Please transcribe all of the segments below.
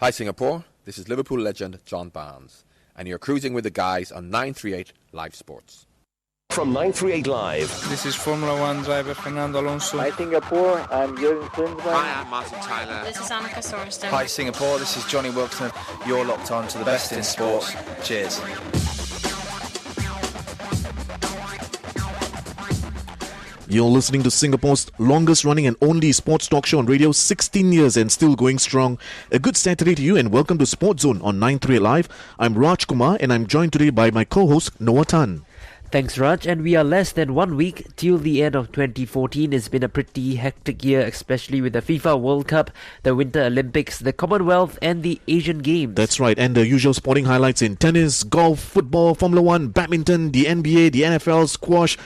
Hi Singapore, this is Liverpool legend John Barnes, and you're cruising with the guys on 938 Live Sports. From 938 Live. This is Formula One driver Fernando Alonso. Hi Singapore, I'm Jürgen Klinsmann. Hi, I'm Martin Tyler. This is Annika Sorensen. Hi Singapore, this is Johnny Wilson. You're locked on to the best in sports. Cheers. You're listening to Singapore's longest running and only sports talk show on radio, 16 years and still going strong. A good Saturday to you and welcome to SportsZone on 938 Live. I'm Raj Kumar and I'm joined today by my co-host Noah Tan. Thanks Raj, and we are less than 1 week till the end of 2014. It's been a pretty hectic year, especially with the FIFA World Cup, the Winter Olympics, the Commonwealth and the Asian Games. That's right, and the usual sporting highlights in tennis, golf, football, Formula One, badminton, the NBA, the NFL, squash,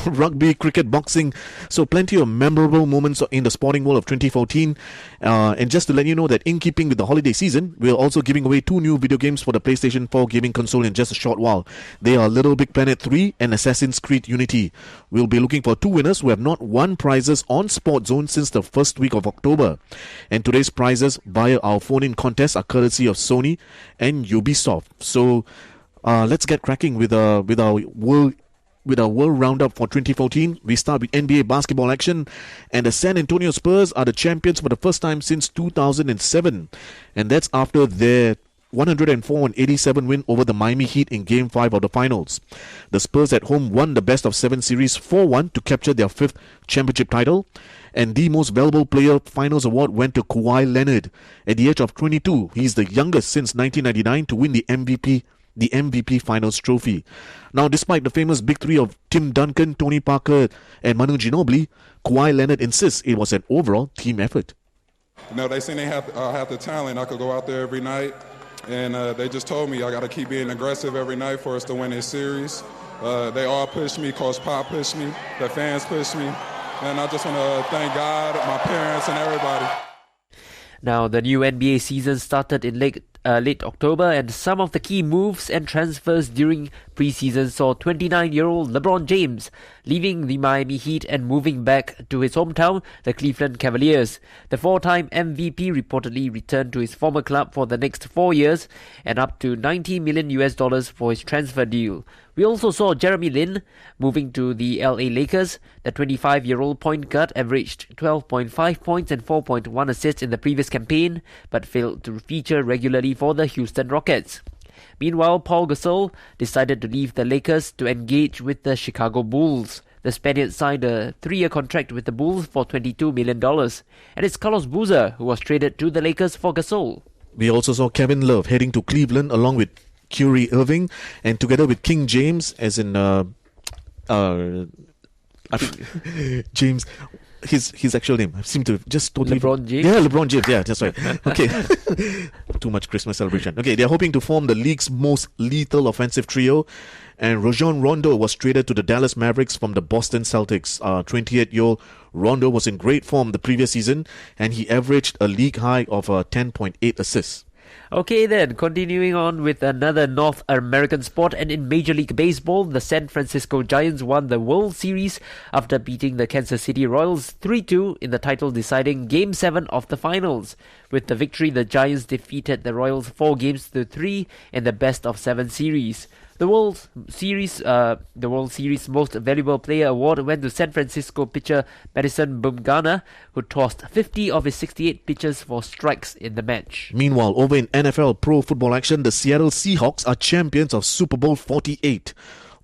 rugby, cricket, boxing. So plenty of memorable moments in the sporting world of 2014. And just to let you know that in keeping with the holiday season, we're also giving away 2 new video games for the PlayStation 4 gaming console in just a short while. They are Little Big Planet 3 and Assassin's Creed Unity. We'll be looking for 2 winners who have not won prizes on SportsZone since the first week of October. And today's prizes via our phone-in contest are courtesy of Sony and Ubisoft. So let's get cracking with our world roundup for 2014. We start with NBA basketball action, and the San Antonio Spurs are the champions for the first time since 2007, and that's after their 104-87 win over the Miami Heat in Game 5 of the finals. The Spurs at home won the best-of-7 series 4-1 to capture their 5th championship title, and the Most Valuable Player Finals Award went to Kawhi Leonard. At the age of 22, he's the youngest since 1999 to win the MVP Finals trophy. Now, despite the famous big three of Tim Duncan, Tony Parker, and Manu Ginobili, Kawhi Leonard insists it was an overall team effort. You know, they say they have the talent. I could go out there every night, and they just told me I got to keep being aggressive every night for us to win this series. They all pushed me. Coach Pop pushed me. The fans pushed me. And I just want to thank God, my parents, and everybody. Now, the new NBA season started in late October, and some of the key moves and transfers during preseason saw 29-year-old LeBron James leaving the Miami Heat and moving back to his hometown, the Cleveland Cavaliers. The 4-time MVP reportedly returned to his former club for the next 4 years and up to $90 million for his transfer deal. We also saw Jeremy Lin moving to the LA Lakers. The 25-year-old point guard averaged 12.5 points and 4.1 assists in the previous campaign, but failed to feature regularly for the Houston Rockets. Meanwhile, Paul Gasol decided to leave the Lakers to engage with the Chicago Bulls. The Spaniard signed a 3-year contract with the Bulls for $22 million, and it's Carlos Boozer who was traded to the Lakers for Gasol. We also saw Kevin Love heading to Cleveland along with Kyrie Irving, and together with King James, as in James, his actual name. I seem to just totally... LeBron James? Yeah, LeBron James. Yeah, that's right. Okay. Too much Christmas celebration. Okay, they're hoping to form the league's most lethal offensive trio. And Rajon Rondo was traded to the Dallas Mavericks from the Boston Celtics. 28-year-old Rondo was in great form the previous season, and he averaged a league high of 10.8 assists. Okay then, continuing on with another North American sport, and in Major League Baseball, the San Francisco Giants won the World Series after beating the Kansas City Royals 3-2 in the title-deciding Game 7 of the finals. With the victory, the Giants defeated the Royals 4-3 in the best-of-7 series. The World Series Most Valuable Player Award went to San Francisco pitcher Madison Bumgarner, who tossed 50 of his 68 pitches for strikes in the match. Meanwhile, over in NFL pro football action, the Seattle Seahawks are champions of Super Bowl 48.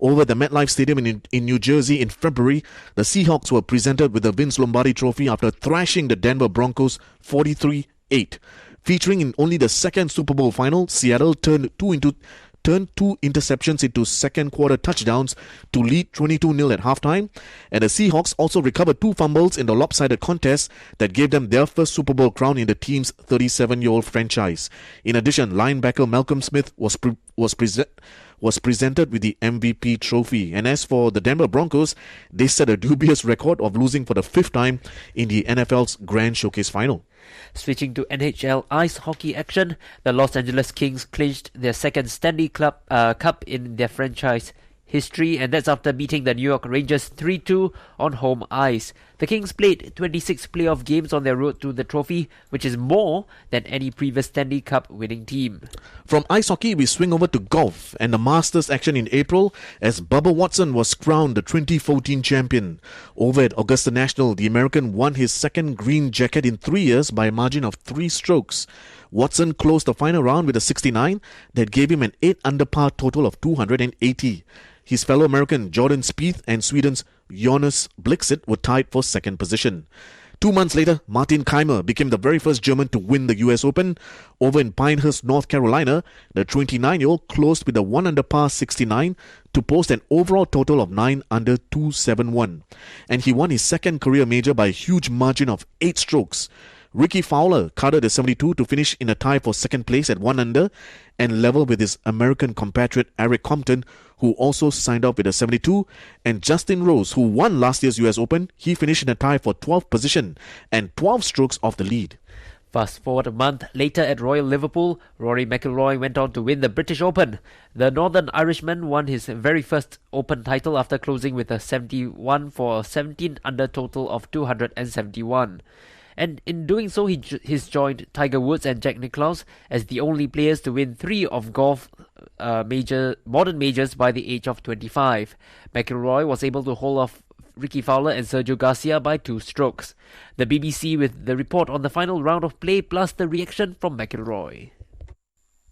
Over the MetLife Stadium in New Jersey in February, the Seahawks were presented with the Vince Lombardi Trophy after thrashing the Denver Broncos 43-8. Featuring in only the second Super Bowl final, Seattle turned two interceptions into second quarter touchdowns to lead 22-0 at halftime, and the Seahawks also recovered 2 fumbles in the lopsided contest that gave them their first Super Bowl crown in the team's 37-year-old franchise. In addition, linebacker Malcolm Smith was presented with the MVP trophy. And as for the Denver Broncos, they set a dubious record of losing for the 5th time in the NFL's Grand Showcase Final. Switching to NHL ice hockey action, the Los Angeles Kings clinched their second Stanley Cup in their franchise history, and that's after beating the New York Rangers 3-2 on home ice. The Kings played 26 playoff games on their road to the trophy, which is more than any previous Stanley Cup winning team. From ice hockey, we swing over to golf and the Masters action in April as Bubba Watson was crowned the 2014 champion. Over at Augusta National, the American won his second green jacket in 3 years by a margin of 3 strokes. Watson closed the final round with a 69 that gave him an 8 under par total of 280. His fellow American Jordan Spieth and Sweden's Jonas Blixit were tied for second position. 2 months later, Martin Keimer became the very first German to win the US Open. Over in Pinehurst, North Carolina, the 29-year-old closed with a 1 under par 69 to post an overall total of 9 under 271. And he won his second career major by a huge margin of 8 strokes. Ricky Fowler carded a 72 to finish in a tie for second place at 1 under and level with his American compatriot Eric Compton, who also signed up with a 72, and Justin Rose, who won last year's US Open, he finished in a tie for 12th position and 12 strokes off the lead. Fast forward a month later at Royal Liverpool, Rory McIlroy went on to win the British Open. The Northern Irishman won his very first Open title after closing with a 71 for a 17 under total of 271. And in doing so, he's joined Tiger Woods and Jack Nicklaus as the only players to win 3 of golf modern majors by the age of 25. McIlroy was able to hold off Ricky Fowler and Sergio Garcia by 2 strokes. The BBC with the report on the final round of play plus the reaction from McIlroy.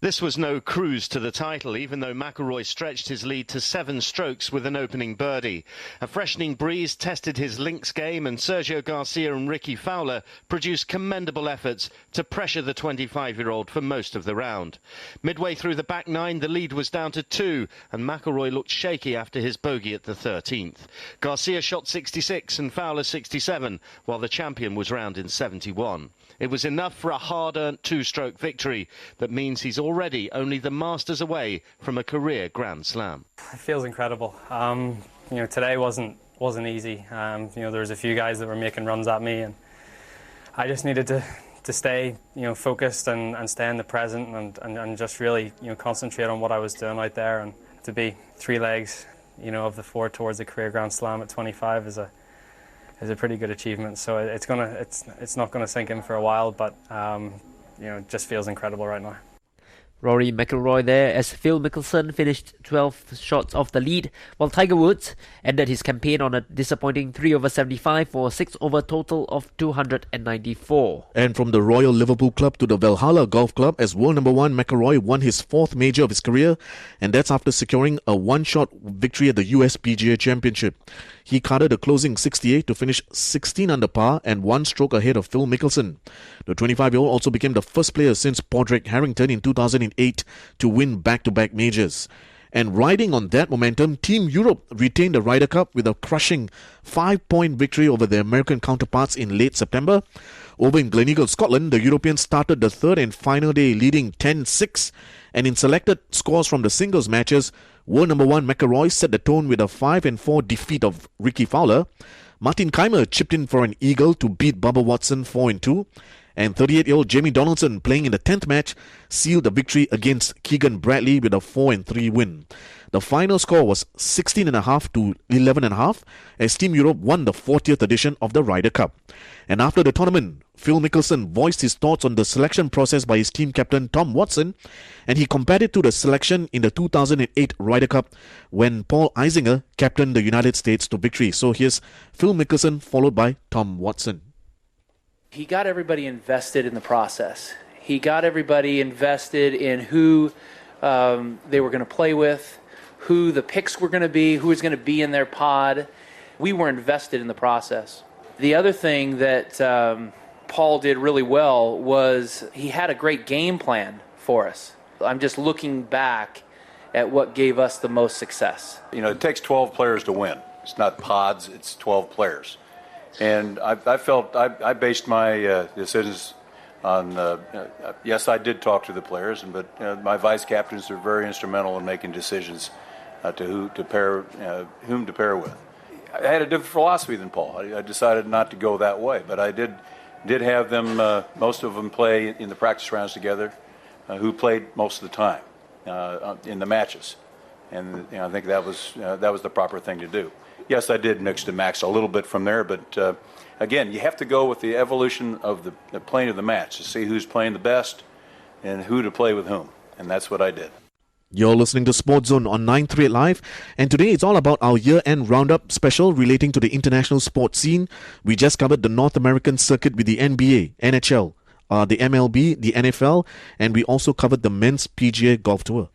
This was no cruise to the title, even though McIlroy stretched his lead to 7 strokes with an opening birdie. A freshening breeze tested his links game, and Sergio Garcia and Ricky Fowler produced commendable efforts to pressure the 25-year-old for most of the round. Midway through the back 9, the lead was down to 2, and McIlroy looked shaky after his bogey at the 13th. Garcia shot 66 and Fowler 67, while the champion was round in 71. It was enough for a hard-earned 2-stroke victory that means he's already only the Masters away from a career Grand Slam. It feels incredible. Today wasn't easy. There was a few guys that were making runs at me, and I just needed to stay, focused and stay in the present and just really, concentrate on what I was doing out there, and to be 3 legs, of the 4 towards a career Grand Slam at 25 is a pretty good achievement. So it's not gonna sink in for a while, but it just feels incredible right now. Rory McIlroy there as Phil Mickelson finished 12 shots off the lead, while Tiger Woods ended his campaign on a disappointing 3 over 75 for a 6 over total of 294. And from the Royal Liverpool Club to the Valhalla Golf Club, as world number 1, McIlroy won his 4th major of his career, and that's after securing a 1-shot victory at the US PGA Championship. He carded a closing 68 to finish 16 under par and 1 stroke ahead of Phil Mickelson. The 25-year-old also became the first player since Padraig Harrington in 2008 to win back-to-back majors. And riding on that momentum, Team Europe retained the Ryder Cup with a crushing 5-point victory over their American counterparts in late September. Over in Gleneagle, Scotland, the Europeans started the 3rd and final day leading 10-6. And in selected scores from the singles matches, world number 1 McIlroy set the tone with a 5-4 defeat of Ricky Fowler. Martin Keimer chipped in for an eagle to beat Bubba Watson 4-2. And 38-year-old Jamie Donaldson, playing in the 10th match, sealed the victory against Keegan Bradley with a 4-3 win. The final score was 16.5 to 11.5 as Team Europe won the 40th edition of the Ryder Cup. And after the tournament, Phil Mickelson voiced his thoughts on the selection process by his team captain Tom Watson, and he compared it to the selection in the 2008 Ryder Cup when Paul Isinger captained the United States to victory. So here's Phil Mickelson followed by Tom Watson. He got everybody invested in the process. He got everybody invested in who they were going to play with, who the picks were going to be, who was going to be in their pod. We were invested in the process. The other thing that Paul did really well was he had a great game plan for us. I'm just looking back at what gave us the most success. It takes 12 players to win. It's not pods, it's 12 players. And I felt I based my decisions on, yes, I did talk to the players, but my vice captains are very instrumental in making decisions to whom to pair with. I had a different philosophy than Paul. I decided not to go that way, but I did have them, most of them play in the practice rounds together, who played most of the time in the matches. And I think that was the proper thing to do. yes, I did mix to max a little bit from there, but again, you have to go with the evolution of the playing of the match to see who's playing the best and who to play with whom, and that's what I did. You're listening to SportsZone on 938 Live, and today it's all about our year-end roundup special relating to the international sports scene. We just covered the North American circuit with the NBA, NHL, the MLB, the NFL, and we also covered the men's PGA Golf Tour.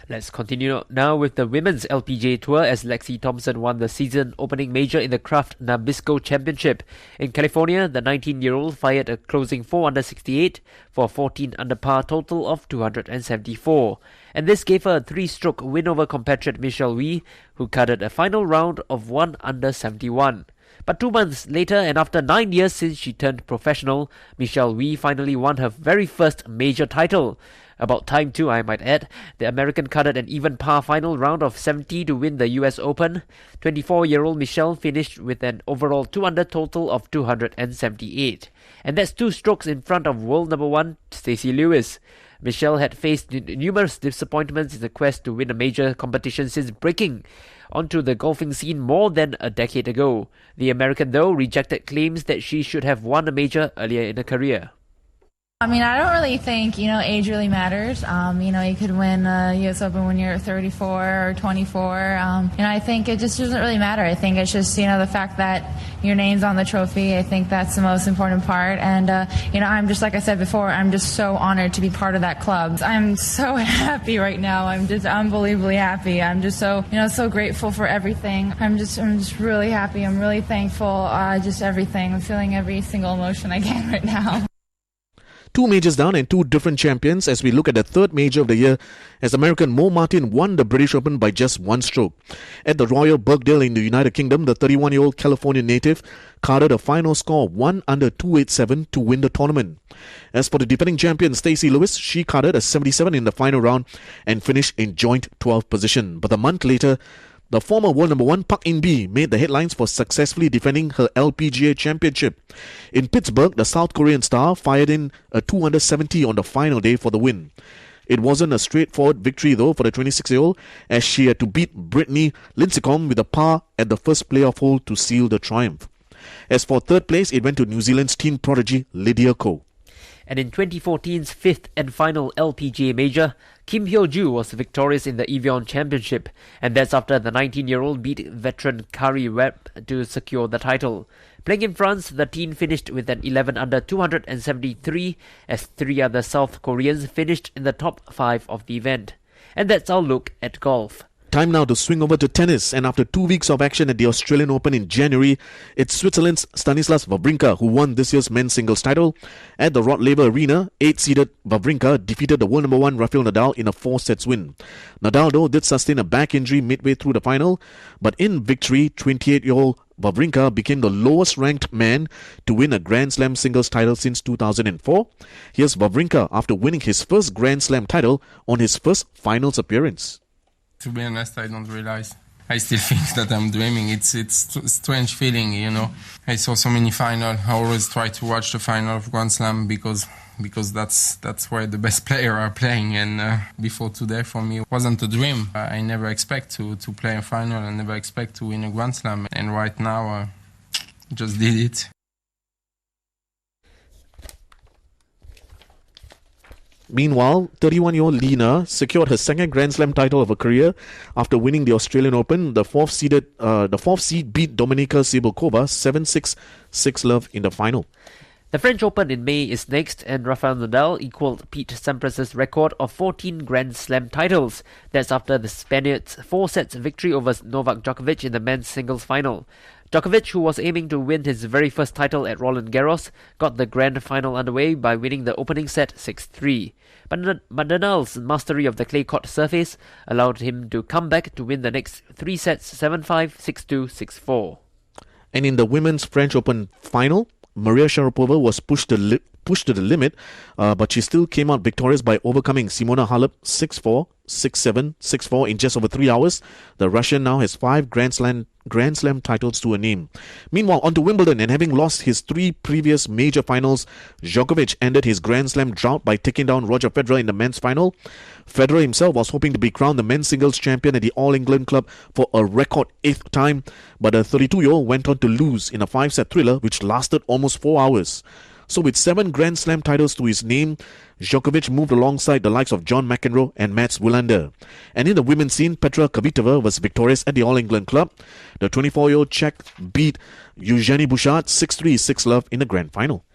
Let's continue now with the women's LPGA Tour as Lexi Thompson won the season opening major in the Kraft Nabisco Championship. In California, the 19-year-old fired a closing 4 under 68 for a 14 under par total of 274. And this gave her a 3-stroke win over compatriot Michelle Wie, who carded a final round of 1 under 71. But 2 months later, and after 9 years since she turned professional, Michelle Wie finally won her very first major title. About time too, I might add. The American carded an even par final round of 70 to win the US Open. 24-year-old Michelle finished with an overall 2 under total of 278. And that's 2 strokes in front of world number 1, Stacey Lewis. Michelle had faced numerous disappointments in the quest to win a major competition since breaking onto the golfing scene more than a decade ago. The American, though, rejected claims that she should have won a major earlier in her career. I mean, I don't really think, age really matters. You could win US Open when you're 34 or 24. I think it just doesn't really matter. I think it's just, the fact that your name's on the trophy. I think that's the most important part. And, I'm just, like I said before, I'm just so honored to be part of that club. I'm so happy right now. I'm just unbelievably happy. I'm just so, so grateful for everything. I'm just really happy. I'm really thankful. Just everything. I'm feeling every single emotion I can right now. 2 majors down and 2 different champions as we look at the third major of the year as American Mo Martin won the British Open by just 1 stroke. At the Royal Birkdale in the United Kingdom, the 31-year-old California native carded a final score of 1 under 287 to win the tournament. As for the defending champion Stacey Lewis, she carded a 77 in the final round and finished in joint 12th position. But a month later, the former world number 1 Park In-bee made the headlines for successfully defending her LPGA championship. In Pittsburgh, the South Korean star fired in a 2 under 70 on the final day for the win. It wasn't a straightforward victory though for the 26-year-old as she had to beat Brittany Lincecum with a par at the first playoff hole to seal the triumph. As for third place, it went to New Zealand's teen prodigy Lydia Ko. And in 2014's 5th and final LPGA major, Kim Hyo-joo was victorious in the Evian Championship, and that's after the 19-year-old beat veteran Kari Webb to secure the title. Playing in France, the teen finished with an 11 under 273 as 3 other South Koreans finished in the top 5 of the event. And that's our look at golf. Time now to swing over to tennis, and after 2 weeks of action at the Australian Open in January, it's Switzerland's Stanislas Wawrinka who won this year's men's singles title. At the Rod Laver Arena, 8-seeded Wawrinka defeated the world number 1 Rafael Nadal in a 4-sets win. Nadal, though, did sustain a back injury midway through the final, but in victory, 28-year-old Wawrinka became the lowest-ranked man to win a Grand Slam singles title since 2004. Here's Wawrinka after winning his first Grand Slam title on his first finals appearance. To be honest, I don't realize. I still think that I'm dreaming. It's a strange feeling, I saw so many finals. I always try to watch the final of Grand Slam because that's where the best players are playing. And before today, for me, it wasn't a dream. I never expect to play a final. I never expect to win a Grand Slam. And right now, just did it. Meanwhile, 31-year-old Lina secured her second Grand Slam title of her career after winning the Australian Open. The fourth seed beat Dominika Cibulkova 7-6, 6-love in the final. The French Open in May is next, and Rafael Nadal equalled Pete Sampras's record of 14 Grand Slam titles. That's after the Spaniard's 4-sets victory over Novak Djokovic in the men's singles final. Djokovic, who was aiming to win his very first title at Roland Garros, got the grand final underway by winning the opening set 6-3. But Nadal's mastery of the clay court surface allowed him to come back to win the next 3 sets 7-5, 6-2, 6-4. And in the women's French Open final, Maria Sharapova was pushed pushed to the limit, but she still came out victorious by overcoming Simona Halep 6-4, 6-7, 6-4 in just over 3 hours. The Russian now has 5 Grand Slam titles to her name. Meanwhile, on to Wimbledon, and having lost his 3 previous major finals, Djokovic ended his Grand Slam drought by taking down Roger Federer in the men's final. Federer himself was hoping to be crowned the men's singles champion at the All England Club for a record 8th time, but the 32-year-old went on to lose in a 5-set thriller which lasted almost 4 hours. So with 7 Grand Slam titles to his name, Djokovic moved alongside the likes of John McEnroe and Mats Wilander. And in the women's scene, Petra Kvitova was victorious at the All England Club. The 24-year-old Czech beat Eugenie Bouchard 6-3, 6-love in the grand final.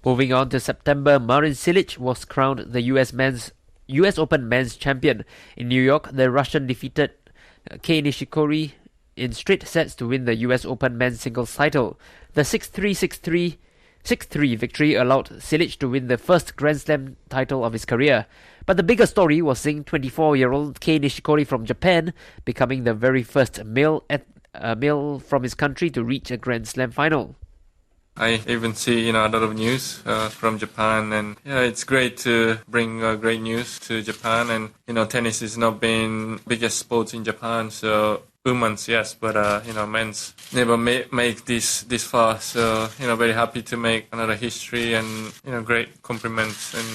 Moving on to September, Marin Cilic was crowned the US Open men's champion. In New York, the Russian defeated Kei Nishikori in straight sets to win the US Open men's singles title. The 6-3, 6-3 victory allowed Cilic to win the first Grand Slam title of his career. But the bigger story was seeing 24-year-old Kei Nishikori from Japan becoming the very first male from his country to reach a Grand Slam final. I even see a lot of news from Japan, and it's great to bring great news to Japan. And tennis is not been biggest sport in Japan, so women's yes, but men's never make this far. So very happy to make another history, and great compliments, and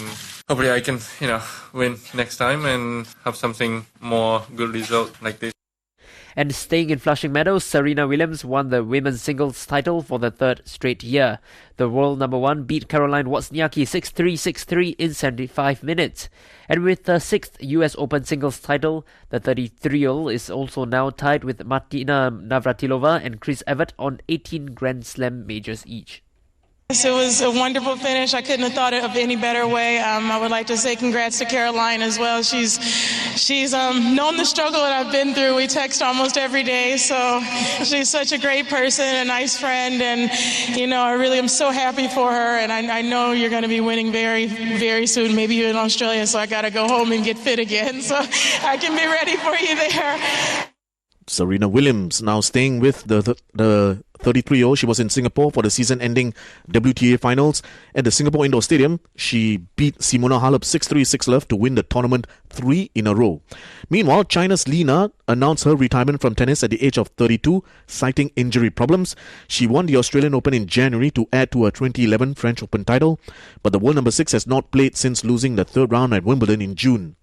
hopefully I can win next time and have something more good result like this. And staying in Flushing Meadows, Serena Williams won the women's singles title for the 3rd straight year. The world number 1 beat Caroline Wozniacki 6-3, 6-3 in 75 minutes. And with the 6th US Open singles title, the 33-year-old is also now tied with Martina Navratilova and Chris Evert on 18 Grand Slam majors each. It was a wonderful finish. I couldn't have thought of any better way. I would like to say congrats to Caroline as well. She's known the struggle that I've been through. We text almost every day, so she's such a great person, a nice friend, and I really am so happy for her. And I know you're going to be winning very, very soon, maybe even in Australia. So I got to go home and get fit again, so I can be ready for you there. Serena Williams now staying with the 33-year-old. She was in Singapore for the season-ending WTA finals. At the Singapore Indoor Stadium, she beat Simona Halep 6-3, 6-love to win the tournament 3 in a row. Meanwhile, China's Li Na announced her retirement from tennis at the age of 32, citing injury problems. She won the Australian Open in January to add to her 2011 French Open title, but the world number 6 has not played since losing the 3rd round at Wimbledon in June.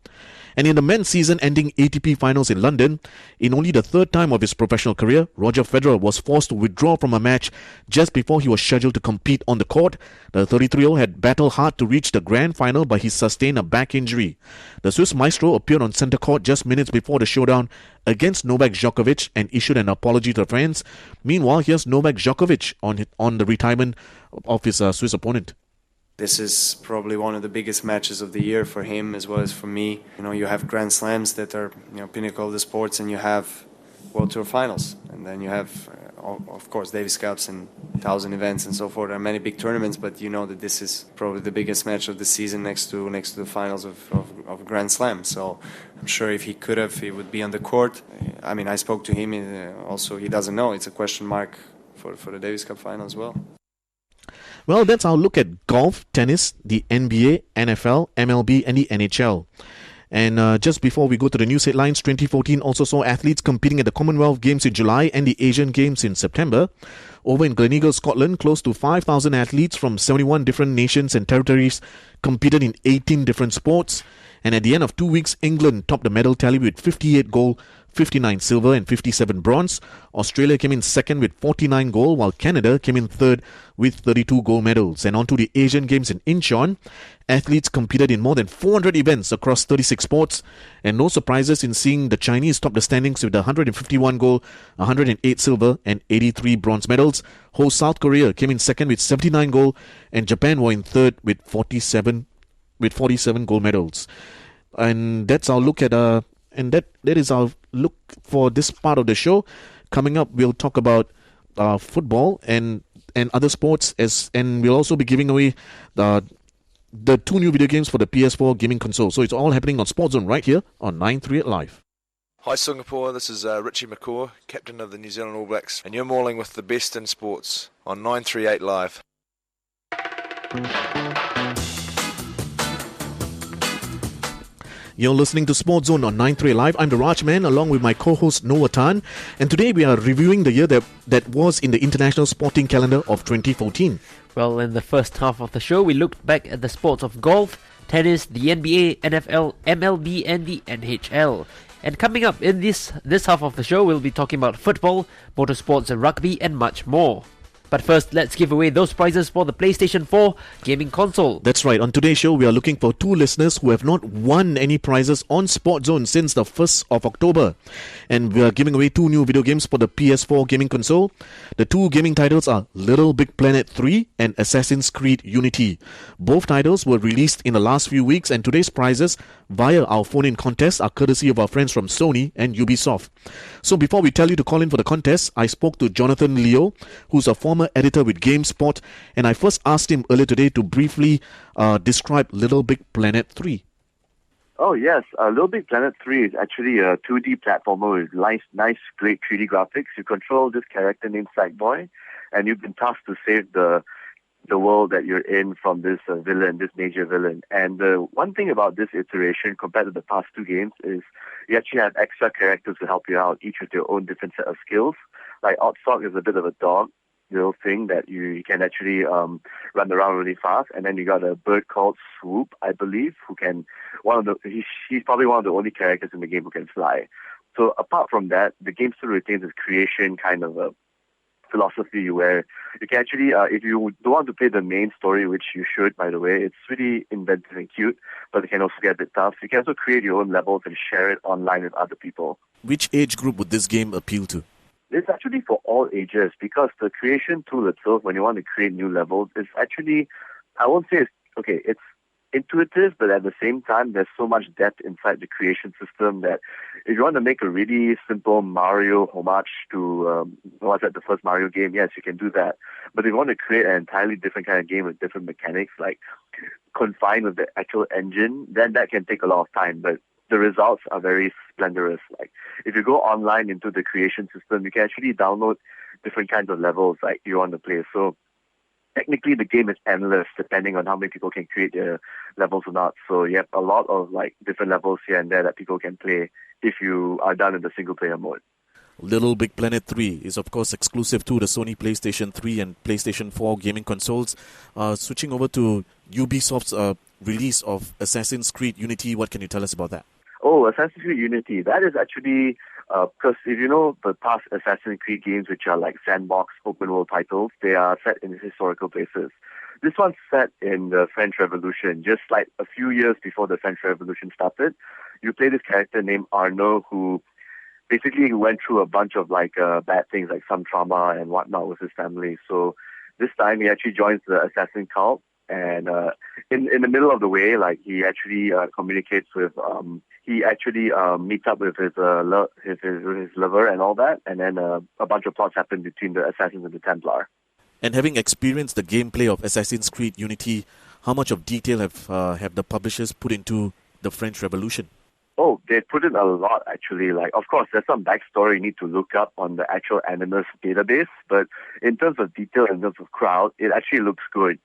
And in the men's season-ending ATP finals in London, in only the 3rd time of his professional career, Roger Federer was forced to withdraw from a match just before he was scheduled to compete on the court. The 33-year-old had battled hard to reach the grand final, but he sustained a back injury. The Swiss maestro appeared on centre court just minutes before the showdown against Novak Djokovic and issued an apology to fans. Meanwhile, here's Novak Djokovic on the retirement of his Swiss opponent. This is probably one of the biggest matches of the year for him as well as for me. You have Grand Slams that are pinnacle of the sports, and you have World Tour finals, and then you have of course Davis Cups and 1,000 events and so forth. There are many big tournaments, but that this is probably the biggest match of the season next to the finals of Grand Slam. So I'm sure if he could have, he would be on the court. I spoke to him, also he doesn't know. It's a question mark for the Davis Cup final as well. Well, that's our look at golf, tennis, the NBA, NFL, MLB, and the NHL. And just before we go to the news headlines, 2014 also saw athletes competing at the Commonwealth Games in July and the Asian Games in September. Over in Gleneagle, Scotland, close to 5,000 athletes from 71 different nations and territories competed in 18 different sports. And at the end of 2 weeks, England topped the medal tally with 58 gold, 59 silver and 57 bronze. Australia came in second with 49 gold, while Canada came in third with 32 gold medals. And on to the Asian Games in Incheon. Athletes competed in more than 400 events across 36 sports, and no surprises in seeing the Chinese top the standings with 151 gold, 108 silver and 83 bronze medals. Host South Korea came in second with 79 gold, and Japan were in third with 47 gold medals. And that's our look at that is our look for this part of the show. Coming up, we'll talk about football and other sports, and we'll also be giving away the 2 new video games for the PS4 gaming console. So it's all happening on SportsZone right here on 938 Live. Hi Singapore, this is Richie McCaw, captain of the New Zealand All Blacks, and you're mauling with the best in sports on 938 Live. You're listening to SportsZone on 93 Live. I'm the Raj Man along with my co-host Noah Tan. And today we are reviewing the year that was in the international sporting calendar of 2014. Well, in the first half of the show, we looked back at the sports of golf, tennis, the NBA, NFL, MLB and the NHL. And coming up in this half of the show, we'll be talking about football, motorsports and rugby and much more. But first, let's give away those prizes for the PlayStation 4 gaming console. That's right. On today's show, we are looking for 2 listeners who have not won any prizes on SportsZone since the 1st of October. And we are giving away 2 new video games for the PS4 gaming console. The 2 gaming titles are Little Big Planet 3 and Assassin's Creed Unity. Both titles were released in the last few weeks, and today's prizes via our phone-in contest are courtesy of our friends from Sony and Ubisoft. So before we tell you to call in for the contest, I spoke to Jonathan Leo, who's a former editor with GameSpot, and I first asked him earlier today to briefly describe Little Big Planet 3. Oh yes, Little Big Planet 3 is actually a 2D platformer with nice, great 3D graphics. You control this character named Sackboy, and you've been tasked to save the world that you're in from this villain, this major villain. And one thing about this iteration compared to the past 2 games is you actually have extra characters to help you out, each with their own different set of skills. Like Oddsock is a bit of a dog little thing that you can actually run around really fast, and then you got a bird called Swoop, I believe, who can he's probably one of the only characters in the game who can fly. So apart from that, the game still retains its creation kind of a philosophy where you can actually, if you don't want to play the main story, which you should, by the way, it's really inventive and cute, but it can also get a bit tough. You can also create your own levels and share it online with other people. Which age group would this game appeal to? It's actually for all ages, because the creation tool itself, when you want to create new levels, is actually, I won't say it's intuitive, but at the same time, there's so much depth inside the creation system that if you want to make a really simple Mario homage to, the first Mario game, yes, you can do that. But if you want to create an entirely different kind of game with different mechanics, like confined with the actual engine, then that can take a lot of time. But the results are very splendorous. Like if you go online into the creation system, you can actually download different kinds of levels like you want to play. So technically the game is endless depending on how many people can create their levels or not. So you have a lot of different levels here and there that people can play if you are done in the single player mode. Little Big Planet 3 is of course exclusive to the Sony PlayStation 3 and PlayStation 4 gaming consoles. Switching over to Ubisoft's release of Assassin's Creed Unity, what can you tell us about that? Oh, Assassin's Creed Unity. That is actually, because if you know the past Assassin's Creed games, which are like sandbox open world titles, they are set in historical places. This one's set in the French Revolution, just like a few years before the French Revolution started. You play this character named Arnaud, who basically went through a bunch of bad things, like some trauma and whatnot with his family. So this time he actually joins the assassin cult, and in the middle of the way, he actually communicates with he actually meets up with his lover and all that, and then a bunch of plots happen between the assassins and the Templar. And having experienced the gameplay of Assassin's Creed Unity, how much of detail have the publishers put into the French Revolution? Oh, they put in a lot, actually. Of course, there's some backstory you need to look up on the actual Animus database, but in terms of detail, in terms of crowd, it actually looks good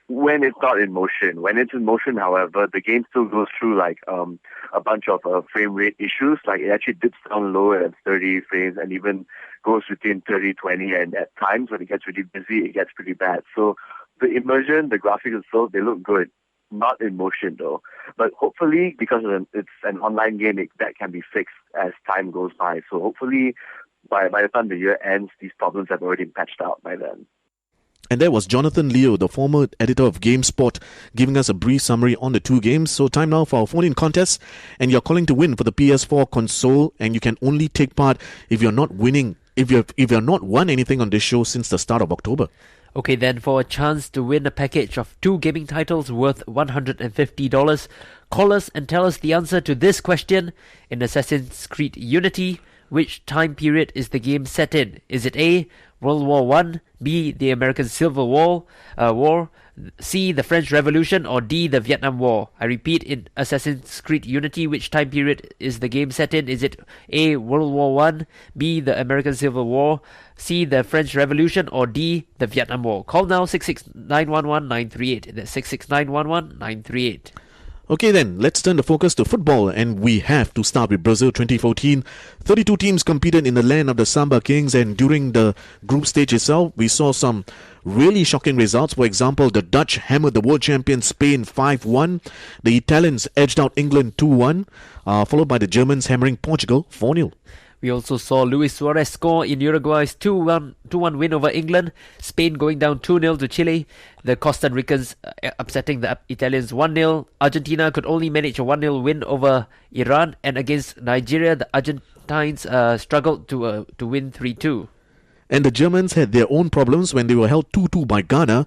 when it's not in motion. When it's in motion, however, the game still goes through a bunch of frame rate issues. It actually dips down low at 30 frames and even goes between 30, 20, and at times when it gets really busy, it gets pretty bad. So the immersion, the graphics itself, they look good. Not in motion though, but hopefully because it's an online game, that can be fixed as time goes by. So hopefully by the time the year ends, these problems have already been patched out by then. And that was Jonathan Leo, the former editor of GameSpot, giving us a brief summary on the 2 games. So time now for our phone-in contest, and you're calling to win for the PS4 console, and you can only take part if you're not winning, if you're not won anything on this show since the start of October. Okay, then for a chance to win a package of 2 gaming titles worth $150, call us and tell us the answer to this question. In Assassin's Creed Unity, which time period is the game set in? Is it A, World War I, B, the American Civil War, C, the French Revolution, or D, the Vietnam War? I repeat, in Assassin's Creed Unity, which time period is the game set in? Is it A, World War I, B, the American Civil War, C, the French Revolution, or D, the Vietnam War? Call now, 66911-938. That's 66911-938. Okay then, let's turn the focus to football, and we have to start with Brazil 2014. 32 teams competed in the land of the Samba Kings, and during the group stage itself, we saw some really shocking results. For example, the Dutch hammered the world champion Spain 5-1. The Italians edged out England 2-1, followed by the Germans hammering Portugal 4-0. We also saw Luis Suarez score in Uruguay's 2-1 win over England, Spain going down 2-0 to Chile, the Costa Ricans upsetting the Italians 1-0, Argentina could only manage a 1-0 win over Iran, and against Nigeria, the Argentines struggled to win 3-2. And the Germans had their own problems when they were held 2-2 by Ghana,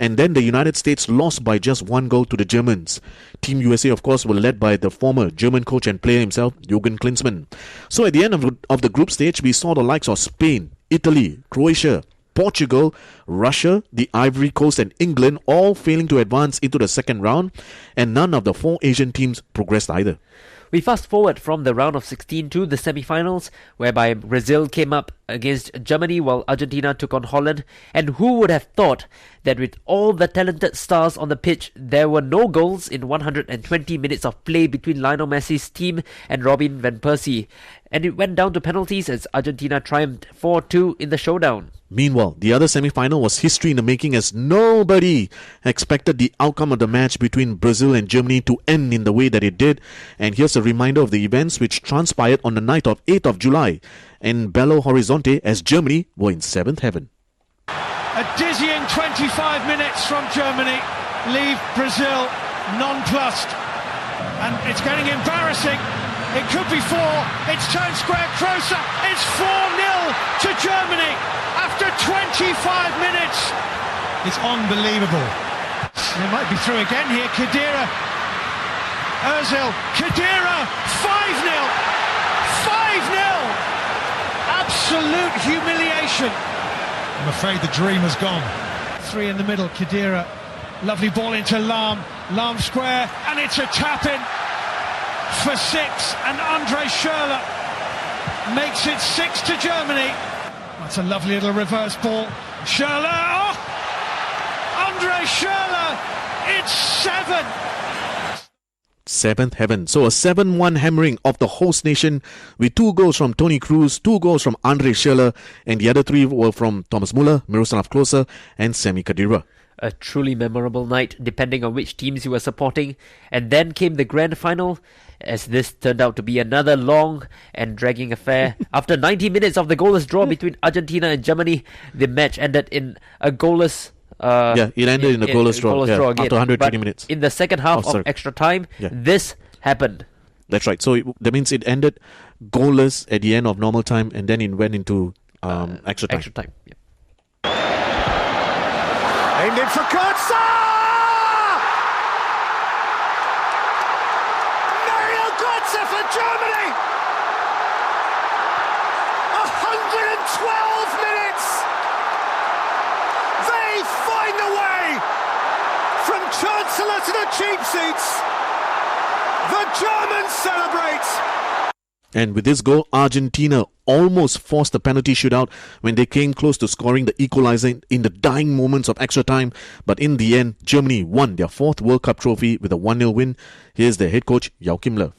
and then the United States lost by just 1 goal to the Germans. Team USA, of course, were led by the former German coach and player himself, Jürgen Klinsmann. So at the end of the group stage, we saw the likes of Spain, Italy, Croatia, Portugal, Russia, the Ivory Coast and England all failing to advance into the second round, and none of the 4 Asian teams progressed either. We fast forward from the round of 16 to the semi-finals, whereby Brazil came up against Germany while Argentina took on Holland. And who would have thought that with all the talented stars on the pitch, there were no goals in 120 minutes of play between Lionel Messi's team and Robin van Persie. And it went down to penalties as Argentina triumphed 4-2 in the showdown. Meanwhile, the other semi-final was history in the making, as nobody expected the outcome of the match between Brazil and Germany to end in the way that it did. And here's a reminder of the events which transpired on the night of 8th of July in Belo Horizonte as Germany were in 7th heaven. A dizzying 25 minutes from Germany leave Brazil nonplussed. And it's getting embarrassing. It could be 4. It's turned square closer. It's 4-0 to Germany after 25 minutes. It's unbelievable. It might be through again here. Khedira. Ozil. Khedira. 5-0. 5-0. Absolute humiliation. I'm afraid the dream has gone. 3 in the middle. Khedira. Lovely ball into Lahm. Lahm square. And it's a tap-in for 6, and Andre Schürrle makes it 6 to Germany. That's a lovely little reverse ball. Schürrle, oh! Andre Schürrle, it's 7. 7th heaven. So a 7-1 hammering of the host nation with 2 goals from Toni Kroos, 2 goals from Andre Schürrle, and the other 3 were from Thomas Müller, Miroslav Klose, and Sami Khedira. A truly memorable night, depending on which teams you were supporting. And then came the grand final, as this turned out to be another long and dragging affair. After 90 minutes of the goalless draw between Argentina and Germany, the match ended in a goalless... it ended in a goalless draw again. After 120 minutes. In the second half of extra time, this happened. That's right. So that means it ended goalless at the end of normal time, and then it went into extra time. Extra time, yeah. Aimed in for Kurtza! Mario Götze for Germany! 112 minutes! They find a way from Chancellor to the cheap seats. The Germans celebrate! And with this goal, Argentina almost forced the penalty shootout when they came close to scoring the equalizer in the dying moments of extra time. But in the end, Germany won their 4th World Cup trophy with a 1-0 win. Here's their head coach, Joachim Löw.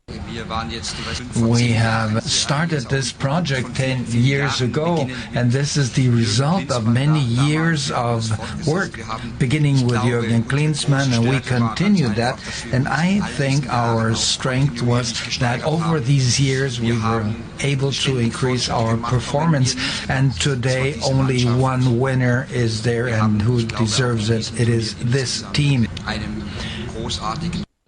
We have started this project 10 years ago, and this is the result of many years of work, beginning with Jürgen Klinsmann, and we continued that. And I think our strength was that over these years we were able to increase our performance, and today only one winner is there, and who deserves it? It is this team.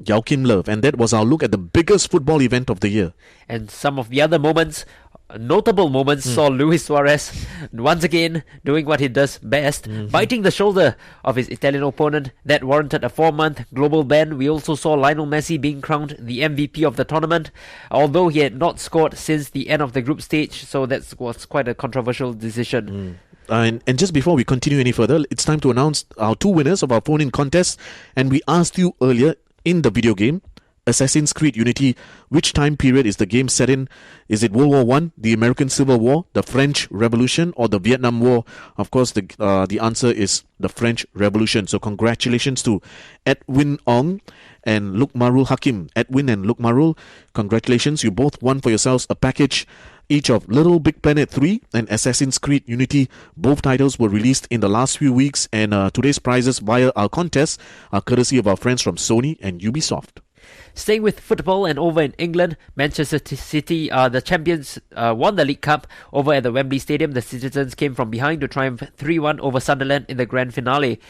Joachim Löw, and that was our look at the biggest football event of the year. And some of the other moments, notable moments, saw Luis Suarez once again doing what he does best, biting the shoulder of his Italian opponent. That warranted a 4-month global ban. We also saw Lionel Messi being crowned the MVP of the tournament, although he had not scored since the end of the group stage, so that was quite a controversial decision. And just before we continue any further, it's time to announce our 2 winners of our phone-in contest. And we asked you earlier in the video game Assassin's Creed Unity, which time period is the game set in? Is it World War I, the American Civil War, the French Revolution, or the Vietnam War? Of course, the answer is the French Revolution. So congratulations to Edwin Ong and Lukmarul Hakim. Edwin and Lukmarul, congratulations. You both won for yourselves a package each of Little Big Planet 3 and Assassin's Creed Unity. Both titles were released in the last few weeks, and today's prizes via our contest are courtesy of our friends from Sony and Ubisoft. Staying with football, and over in England, Manchester City, the champions, won the League Cup. Over at the Wembley Stadium, the citizens came from behind to triumph 3-1 over Sunderland in the grand finale.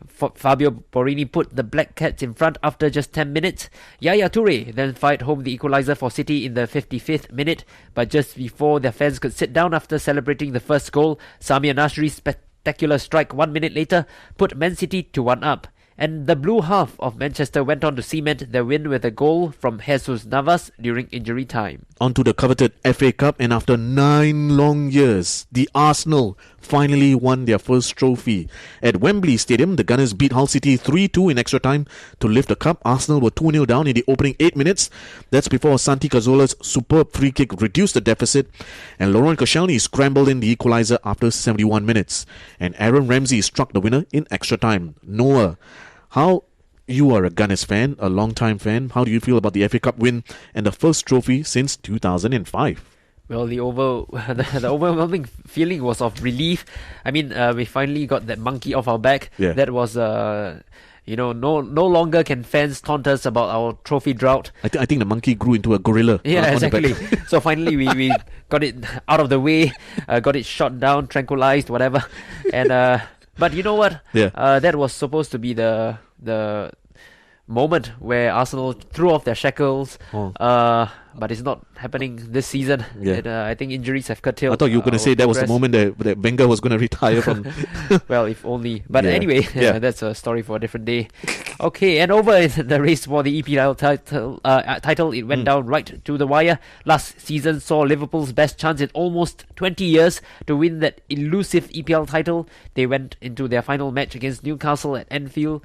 Fabio Borini put the Black Cats in front after just 10 minutes. Yaya Toure then fired home the equaliser for City in the 55th minute, but just before their fans could sit down after celebrating the first goal, Samir Nasri's spectacular strike 1 minute later put Man City to 1 up. And the blue half of Manchester went on to cement their win with a goal from Jesus Navas during injury time. On to the coveted FA Cup, and after 9 long years, the Arsenal finally won their first trophy. At Wembley Stadium, the Gunners beat Hull City 3-2 in extra time to lift the cup. Arsenal were 2-0 down in the opening 8 minutes. That's before Santi Cazorla's superb free kick reduced the deficit, and Laurent Koscielny scrambled in the equaliser after 71 minutes. And Aaron Ramsey struck the winner in extra time. Noah, you are a Gunners fan, a long-time fan. How do you feel about the FA Cup win and the first trophy since 2005? Well, the overwhelming feeling was of relief. I mean, we finally got that monkey off our back. Yeah. That was, no longer can fans taunt us about our trophy drought. I think the monkey grew into a gorilla. Yeah, on the back. exactly. So finally we got it out of the way, got it shot down, tranquilized, whatever. And but you know what? Yeah. That was supposed to be the moment where Arsenal threw off their shackles. But it's not happening this season. Yeah. I think injuries have curtailed. I thought you were going to say that was the moment that Wenger was going to retire from. Well, if only. But Yeah. anyway, Yeah. that's a story for a different day. Okay, and over in the race for the EPL title, it went down right to the wire. Last season saw Liverpool's best chance in almost 20 years to win that elusive EPL title. They went into their final match against Newcastle at Anfield,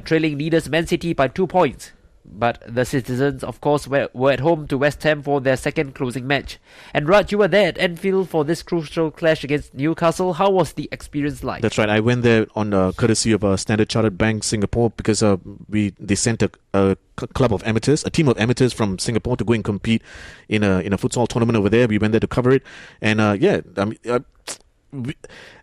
trailing leaders Man City by 2 points. But the citizens, of course, were at home to West Ham for their second closing match. And Raj, you were there at Anfield for this crucial clash against Newcastle. How was the experience like? That's right. I went there on courtesy of Standard Chartered Bank Singapore because they sent a club of amateurs, a team of amateurs from Singapore to go and compete in a futsal tournament over there. We went there to cover it, and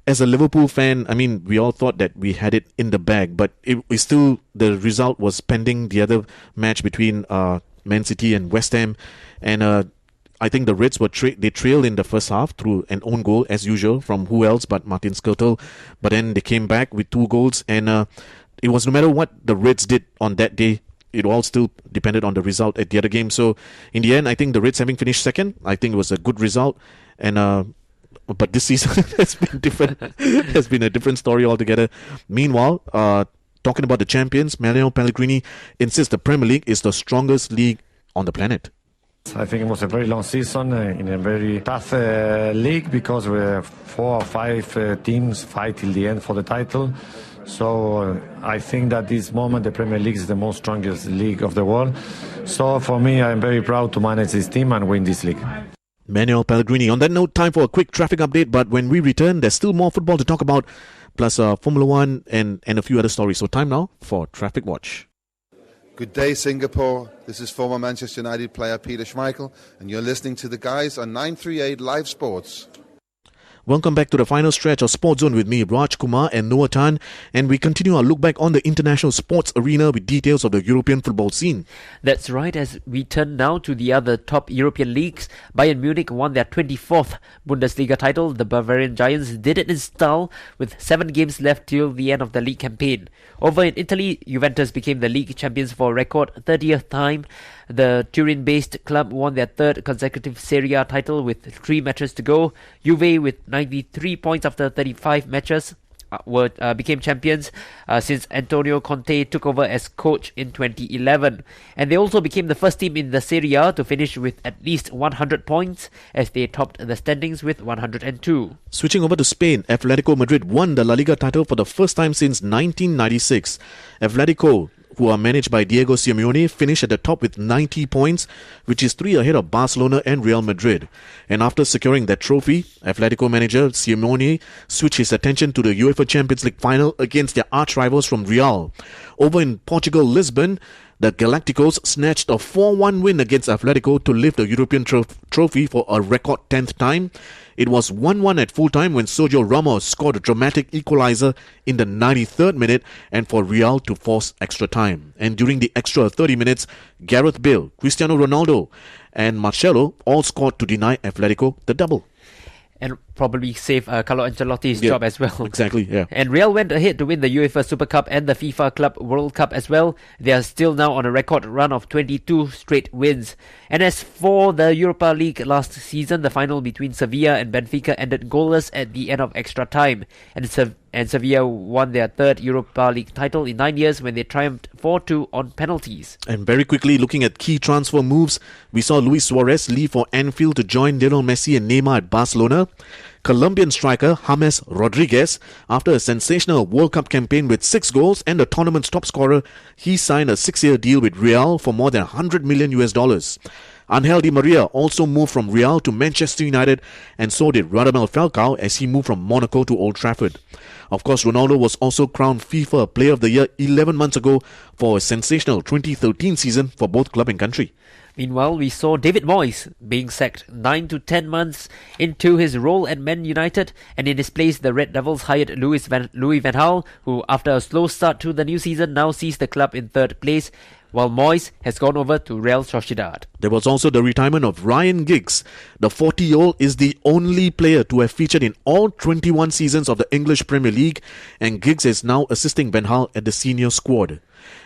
as a Liverpool fan, I mean, we all thought that we had it in the bag, but the result was pending the other match between Man City and West Ham, and I think the Reds they trailed in the first half through an own goal as usual from who else but Martin Skrtel, but then they came back with 2 goals, and it was no matter what the Reds did on that day, it all still depended on the result at the other game. So in the end, I think the Reds having finished second, I think it was a good result, and but this season has been different. Has been a different story altogether. Meanwhile, talking about the champions, Manuel Pellegrini insists the Premier League is the strongest league on the planet. I think it was a very long season in a very tough league because we have 4 or 5 teams fight till the end for the title. So I think that this moment the Premier League is the most strongest league of the world. So for me, I'm very proud to manage this team and win this league. Manuel Pellegrini. On that note, time for a quick traffic update, but when we return, there's still more football to talk about, plus Formula 1 and a few other stories. So time now for Traffic Watch. Good day, Singapore. This is former Manchester United player Peter Schmeichel, and you're listening to the guys on 938 Live Sports. Welcome back to the final stretch of SportsZone with me, Raj Kumar and Noah Tan, and we continue our look back on the international sports arena with details of the European football scene. That's right, as we turn now to the other top European leagues. Bayern Munich won their 24th Bundesliga title. The Bavarian Giants did it in style with 7 games left till the end of the league campaign. Over in Italy, Juventus became the league champions for a record 30th time. The Turin-based club won their 3rd consecutive Serie A title with 3 matches to go. Juve, with 93 points after 35 matches, became champions since Antonio Conte took over as coach in 2011. And they also became the first team in the Serie A to finish with at least 100 points, as they topped the standings with 102. Switching over to Spain, Atletico Madrid won the La Liga title for the first time since 1996. Atletico who are managed by Diego Simeone, finished at the top with 90 points, which is 3 ahead of Barcelona and Real Madrid. And after securing that trophy, Atletico manager Simeone switched his attention to the UEFA Champions League final against their arch-rivals from Real. Over in Portugal, Lisbon, the Galacticos snatched a 4-1 win against Atletico to lift the European trophy for a record 10th time. It was 1-1 at full-time when Sergio Ramos scored a dramatic equalizer in the 93rd minute and for Real to force extra time. And during the extra 30 minutes, Gareth Bale, Cristiano Ronaldo and Marcelo all scored to deny Atletico the double. And probably save Carlo Ancelotti's job as well. Exactly, yeah. And Real went ahead to win the UEFA Super Cup and the FIFA Club World Cup as well. They are still now on a record run of 22 straight wins. And as for the Europa League last season, the final between Sevilla and Benfica ended goalless at the end of extra time. And Sevilla won their third Europa League title in 9 years when they triumphed 4-2 on penalties. And very quickly, looking at key transfer moves, we saw Luis Suarez leave for Anfield to join Lionel Messi and Neymar at Barcelona. Colombian striker James Rodriguez, after a sensational World Cup campaign with 6 goals and the tournament's top scorer, he signed a 6-year deal with Real for more than $100 million. Angel Di Maria also moved from Real to Manchester United, and so did Radamel Falcao as he moved from Monaco to Old Trafford. Of course, Ronaldo was also crowned FIFA Player of the Year 11 months ago for a sensational 2013 season for both club and country. Meanwhile, we saw David Moyes being sacked 9 to 10 months into his role at Man United, and in his place the Red Devils hired Louis van Gaal, who after a slow start to the new season now sees the club in third place, while Moyes has gone over to Real Sociedad. There was also the retirement of Ryan Giggs. The 40-year-old is the only player to have featured in all 21 seasons of the English Premier League, and Giggs is now assisting Van Gaal at the senior squad.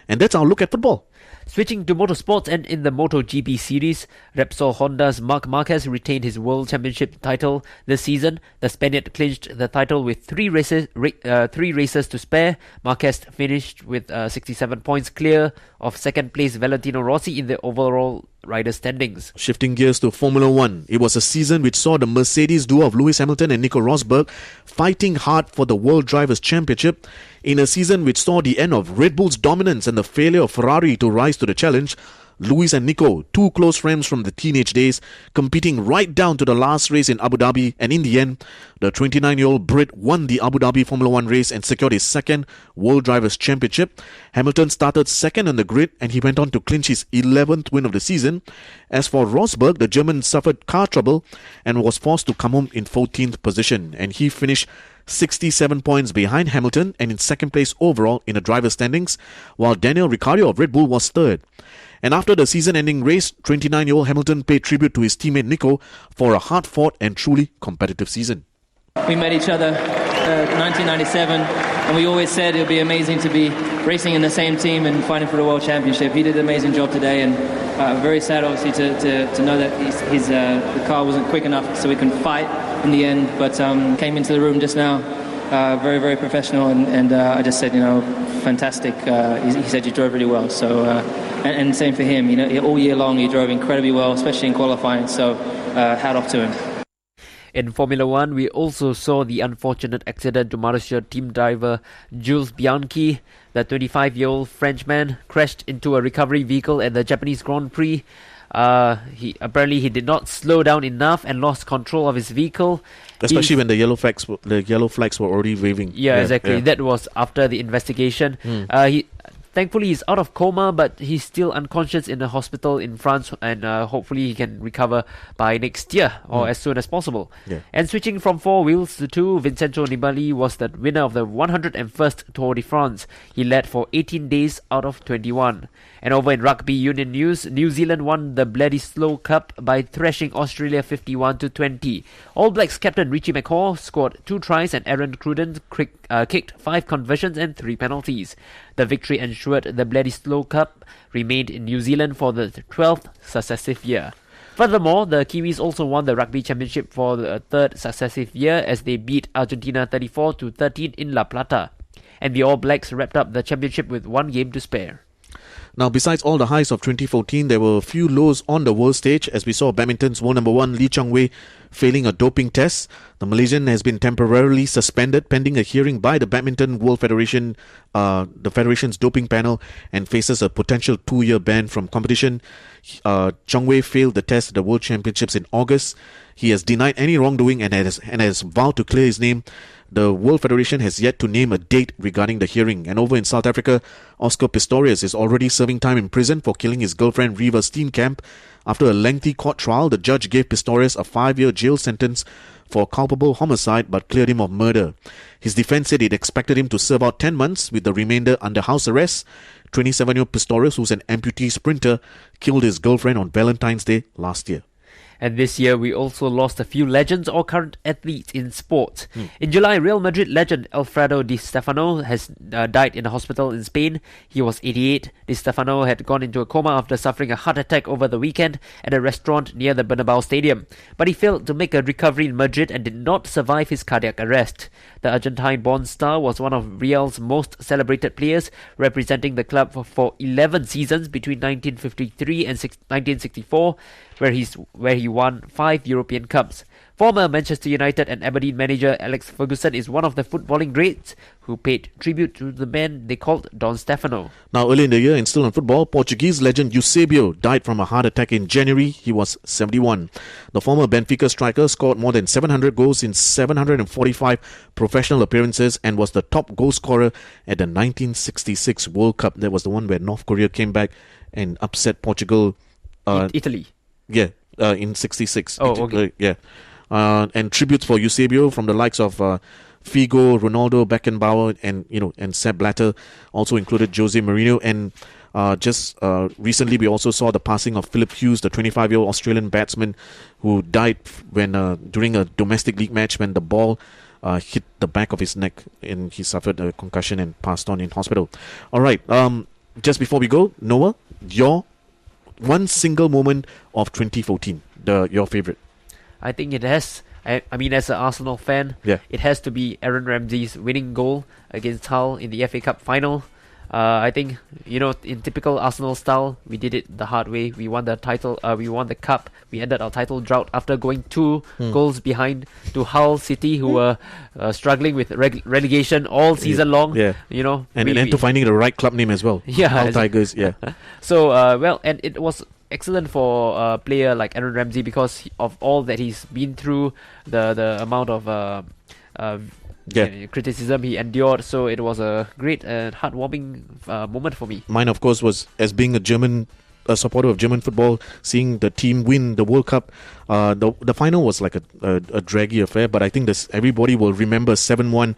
And that's our look at football. Switching to motorsports, and in the MotoGP series, Repsol Honda's Marc Marquez retained his World Championship title this season. The Spaniard clinched the title with three races to spare. Marquez finished with 67 points clear of second place Valentino Rossi in the overall rider standings. Shifting gears to Formula 1, it was a season which saw the Mercedes duo of Lewis Hamilton and Nico Rosberg fighting hard for the World Drivers' Championship. In a season which saw the end of Red Bull's dominance and the failure of Ferrari to rise to the challenge, Lewis and Nico, two close friends from the teenage days, competing right down to the last race in Abu Dhabi, and in the end, the 29-year-old Brit won the Abu Dhabi Formula 1 race and secured his second World Drivers' Championship. Hamilton started second on the grid and he went on to clinch his 11th win of the season. As for Rosberg, the German suffered car trouble and was forced to come home in 14th position, and he finished 67 points behind Hamilton and in second place overall in the driver standings, while Daniel Ricciardo of Red Bull was third. And after the season-ending race, 29-year-old Hamilton paid tribute to his teammate Nico for a hard-fought and truly competitive season. We met each other in 1997, and we always said it would be amazing to be racing in the same team and fighting for the World Championship. He did an amazing job today, and very sad, obviously, to know that the car wasn't quick enough so we can fight in the end, but came into the room just now, very, very professional, and I just said, fantastic. He said you drove really well, so and same for him. All year long he drove incredibly well, especially in qualifying. So hat off to him. In Formula 1, we also saw the unfortunate accident to Marussia team driver Jules Bianchi. The 25-year-old Frenchman crashed into a recovery vehicle at the Japanese Grand Prix. He did not slow down enough and lost control of his vehicle. Especially when the yellow flags were already waving. Yeah, exactly. Yeah. That was after the investigation. Thankfully, he's out of coma, but he's still unconscious in a hospital in France, and hopefully he can recover by next year or as soon as possible. Yeah. And switching from 4 wheels to 2, Vincenzo Nibali was the winner of the 101st Tour de France. He led for 18 days out of 21. And over in rugby union news, New Zealand won the Bledisloe Cup by thrashing Australia 51-20. All Blacks captain Richie McCaw scored 2 tries and Aaron Cruden kicked 5 conversions and 3 penalties. The victory ensured the Bledisloe Cup remained in New Zealand for the 12th successive year. Furthermore, the Kiwis also won the Rugby Championship for the 3rd successive year as they beat Argentina 34-13 in La Plata. And the All Blacks wrapped up the championship with 1 game to spare. Now, besides all the highs of 2014, there were a few lows on the world stage as we saw badminton's world number one Lee Chong-wei failing a doping test. The Malaysian has been temporarily suspended pending a hearing by the Badminton World Federation, the federation's doping panel, and faces a potential 2-year ban from competition. Chong-wei failed the test at the World Championships in August. He has denied any wrongdoing and has vowed to clear his name. The World Federation has yet to name a date regarding the hearing. And over in South Africa, Oscar Pistorius is already serving time in prison for killing his girlfriend Reva Steenkamp. After a lengthy court trial, the judge gave Pistorius a 5-year jail sentence for culpable homicide but cleared him of murder. His defense said it expected him to serve out 10 months with the remainder under house arrest. 27-year-old Pistorius, who's an amputee sprinter, killed his girlfriend on Valentine's Day last year. And this year, we also lost a few legends or current athletes in sport. In July, Real Madrid legend Alfredo Di Stefano has died in a hospital in Spain. He was 88. Di Stefano had gone into a coma after suffering a heart attack over the weekend at a restaurant near the Bernabeu Stadium. But he failed to make a recovery in Madrid and did not survive his cardiac arrest. The Argentine-born star was one of Real's most celebrated players, representing the club for 11 seasons between 1953 and 1964. Where he won 5 European Cups. Former Manchester United and Aberdeen manager Alex Ferguson is one of the footballing greats who paid tribute to the man they called Don Stefano. Now, early in the year, and still on football, Portuguese legend Eusebio died from a heart attack in January. He was 71. The former Benfica striker scored more than 700 goals in 745 professional appearances and was the top goal scorer at the 1966 World Cup. That was the one where North Korea came back and upset Portugal. Italy. Yeah, in 66. Oh, okay. Yeah. And tributes for Eusebio from the likes of Figo, Ronaldo, Beckenbauer, and Sepp Blatter. Also included Jose Mourinho. And just recently, we also saw the passing of Philip Hughes, the 25-year-old Australian batsman who died when during a domestic league match when the ball hit the back of his neck and he suffered a concussion and passed on in hospital. All right. Just before we go, Noah, your one single moment of 2014, your favourite? I think it has. I mean, as an Arsenal fan, it has to be Aaron Ramsey's winning goal against Hull in the FA Cup final. I think, in typical Arsenal style, we did it the hard way. We won the title. We won the cup. We ended our title drought after going 2 goals behind to Hull City, who were struggling with relegation all season long. Yeah. And to finding the right club name as well. Yeah, Hull Tigers. Yeah. So and it was excellent for a player like Aaron Ramsey because of all that he's been through, the amount of criticism he endured. So it was a great and heartwarming moment for me. Mine, of course, was as being a supporter of German football, seeing the team win the World Cup. The final was like a draggy affair, but I think everybody will remember 7-1.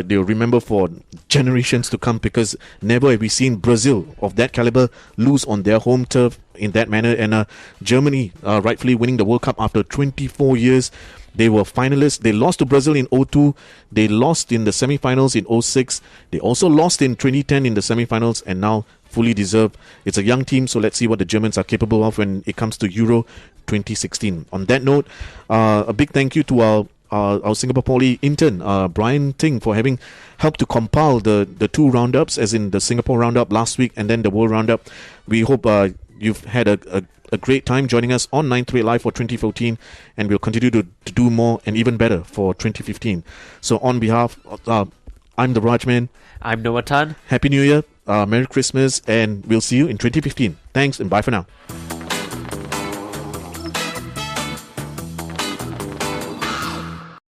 They'll remember for generations to come because never have we seen Brazil of that caliber lose on their home turf in that manner. And Germany rightfully winning the World Cup after 24 years. They were finalists. They lost to Brazil in 2002. They lost in the semi-finals in 2006. They also lost in 2010 in the semi-finals and now fully deserved. It's a young team, so let's see what the Germans are capable of when it comes to Euro 2016. On that note, a big thank you to our Singapore Poly intern, Brian Ting, for having helped to compile the 2 roundups, as in the Singapore roundup last week and then the World roundup. We hope you've had a great time joining us on 938 Live for 2014, and we'll continue to do more and even better for 2015. So on behalf of, I'm the Rajman. I'm Noah Tan. Happy New Year, Merry Christmas, and we'll see you in 2015. Thanks and bye for now.